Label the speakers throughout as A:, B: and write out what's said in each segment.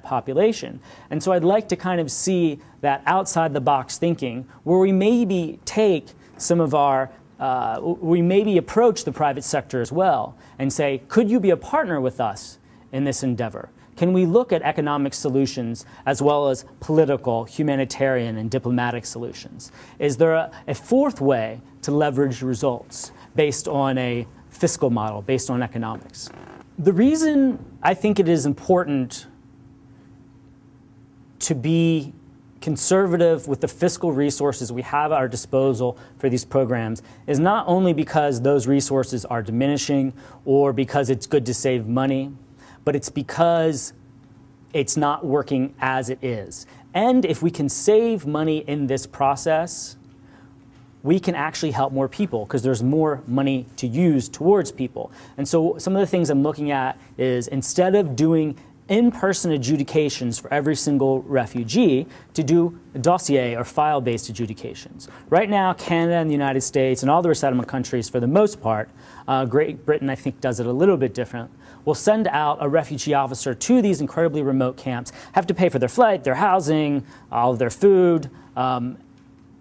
A: population. And so I'd like to kind of see that outside the box thinking where we maybe take some of our, we maybe approach the private sector as well and say, could you be a partner with us in this endeavor? Can we look at economic solutions as well as political, humanitarian, and diplomatic solutions? Is there a fourth way to leverage results based on a fiscal model, based on economics? The reason I think it is important to be conservative with the fiscal resources we have at our disposal for these programs is not only because those resources are diminishing or because it's good to save money, but it's because it's not working as it is. And if we can save money in this process, we can actually help more people because there's more money to use towards people. And so some of the things I'm looking at is instead of doing in-person adjudications for every single refugee, to do dossier or file-based adjudications. Right now, Canada and the United States and all the resettlement countries, for the most part, Great Britain, I think, does it a little bit different, will send out a refugee officer to these incredibly remote camps, have to pay for their flight, their housing, all of their food,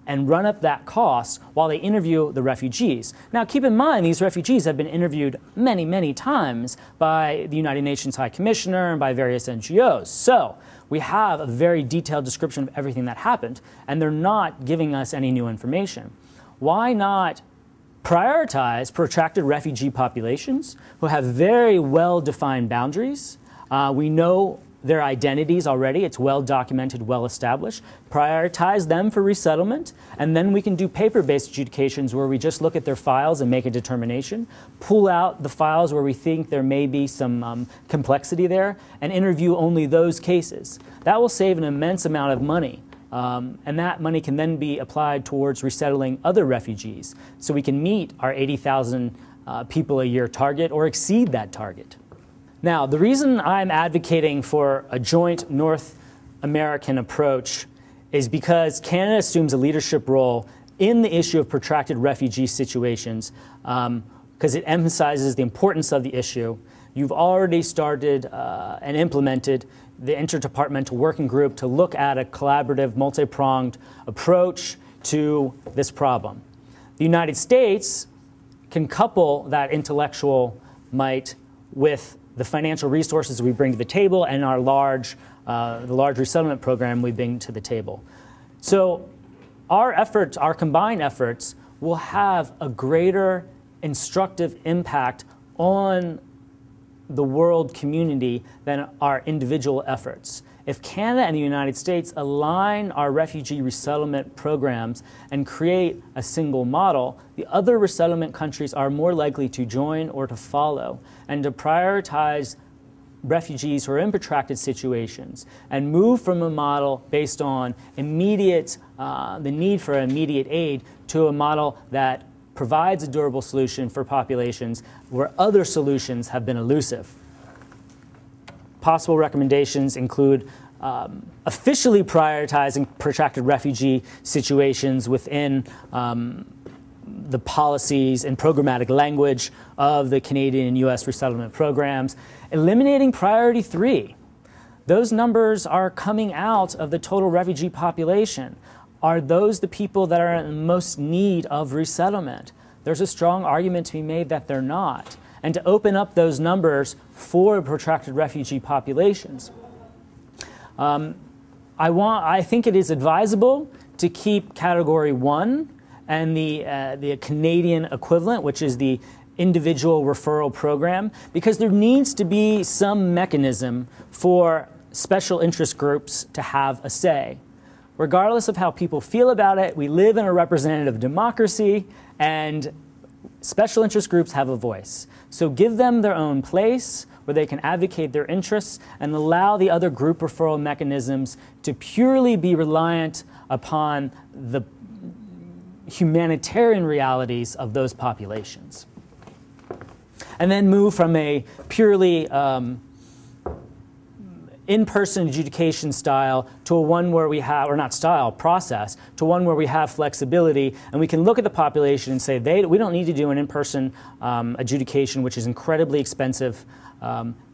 A: and run up that cost while they interview the refugees. Now, keep in mind, these refugees have been interviewed many, many times by the United Nations High Commissioner and by various NGOs. So we have a very detailed description of everything that happened, and they're not giving us any new information. Why not prioritize protracted refugee populations who have very well-defined boundaries? We know their identities already. It's well documented, well established. Prioritize them for resettlement, and then we can do paper-based adjudications where we just look at their files and make a determination, pull out the files where we think there may be some complexity there, and interview only those cases. That will save an immense amount of money, and that money can then be applied towards resettling other refugees, so we can meet our 80,000 people a year target or exceed that target. Now, the reason I'm advocating for a joint North American approach is because Canada assumes a leadership role in the issue of protracted refugee situations because it emphasizes the importance of the issue. You've already started and implemented the interdepartmental working group to look at a collaborative, multi-pronged approach to this problem. The United States can couple that intellectual might with the financial resources we bring to the table and our the large resettlement program we bring to the table. So our efforts, our combined efforts, will have a greater instructive impact on the world community than our individual efforts. If Canada and the United States align our refugee resettlement programs and create a single model, the other resettlement countries are more likely to join or to follow and to prioritize refugees who are in protracted situations and move from a model based on immediate, the need for immediate aid to a model that provides a durable solution for populations where other solutions have been elusive. Possible recommendations include officially prioritizing protracted refugee situations within the policies and programmatic language of the Canadian and U.S. resettlement programs, eliminating priority 3. Those numbers are coming out of the total refugee population. Are those the people that are in most need of resettlement? There's a strong argument to be made that they're not. And to open up those numbers for protracted refugee populations. I think it is advisable to keep Category 1 and the Canadian equivalent, which is the individual referral program, because there needs to be some mechanism for special interest groups to have a say. Regardless of how people feel about it, we live in a representative democracy, and special interest groups have a voice. So give them their own place where they can advocate their interests and allow the other group referral mechanisms to purely be reliant upon the humanitarian realities of those populations. And then move from a purely in-person adjudication style to a one where we have, or not style, process, to one where we have flexibility and we can look at the population and say, we don't need to do an in-person adjudication, which is incredibly expensive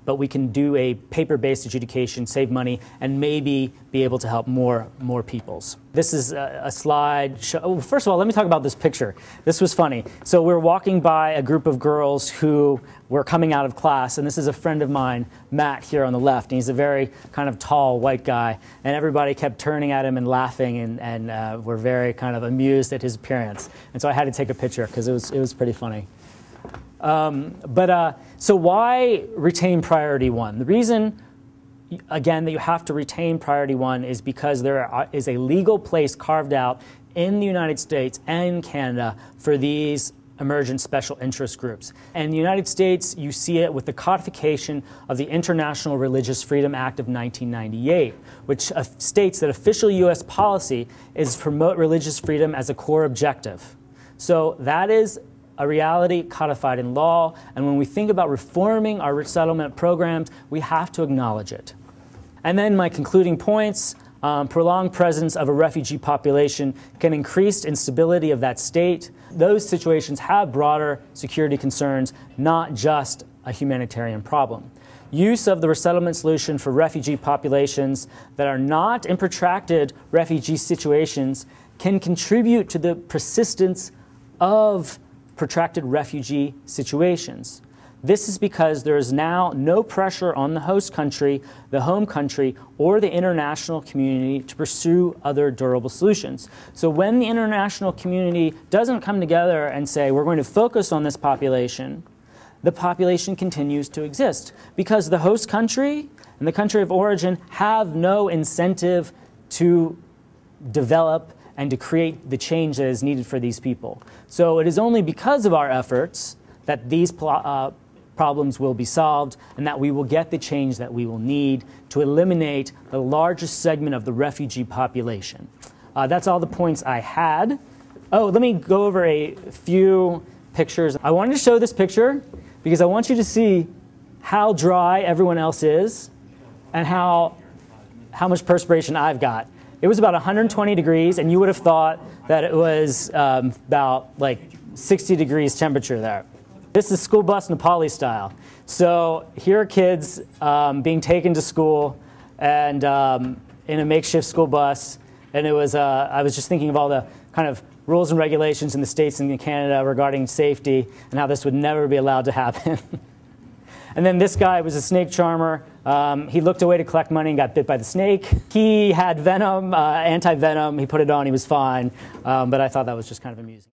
A: but we can do a paper-based adjudication, save money, and maybe be able to help more peoples. This is a slide. Oh, first of all, let me talk about this picture. This was funny. So we're walking by a group of girls who were coming out of class, and this is a friend of mine, Matt, here on the left, and he's a very kind of tall white guy, and everybody kept turning at him and laughing, and were very kind of amused at his appearance. And so I had to take a picture because it was pretty funny. So why retain priority one? The reason, again, that you have to retain priority one is because there is a legal place carved out in the United States and Canada for these emergent special interest groups. And in the United States, you see it with the codification of the International Religious Freedom Act of 1998, which states that official U.S. policy is to promote religious freedom as a core objective. So that is a reality codified in law, and when we think about reforming our resettlement programs, we have to acknowledge it. And then my concluding points, prolonged presence of a refugee population can increase instability of that state. Those situations have broader security concerns, not just a humanitarian problem. Use of the resettlement solution for refugee populations that are not in protracted refugee situations can contribute to the persistence of protracted refugee situations. This is because there is now no pressure on the host country, the home country, or the international community to pursue other durable solutions. So when the international community doesn't come together and say, we're going to focus on this population, the population continues to exist because the host country and the country of origin have no incentive to develop and to create the change that is needed for these people. So it is only because of our efforts that these problems will be solved and that we will get the change that we will need to eliminate the largest segment of the refugee population. That's all the points I had. Oh, let me go over a few pictures. I wanted to show this picture because I want you to see how dry everyone else is and how much perspiration I've got. It was about 120 degrees, and you would have thought that it was about like 60 degrees temperature there. This is school bus Nepali style. So here are kids being taken to school and in a makeshift school bus. And it was, I was just thinking of all the kind of rules and regulations in the States and in Canada regarding safety and how this would never be allowed to happen. And then this guy was a snake charmer. He looked away to collect money and got bit by the snake. He had venom, anti-venom. He put it on. He was fine. But I thought that was just kind of amusing.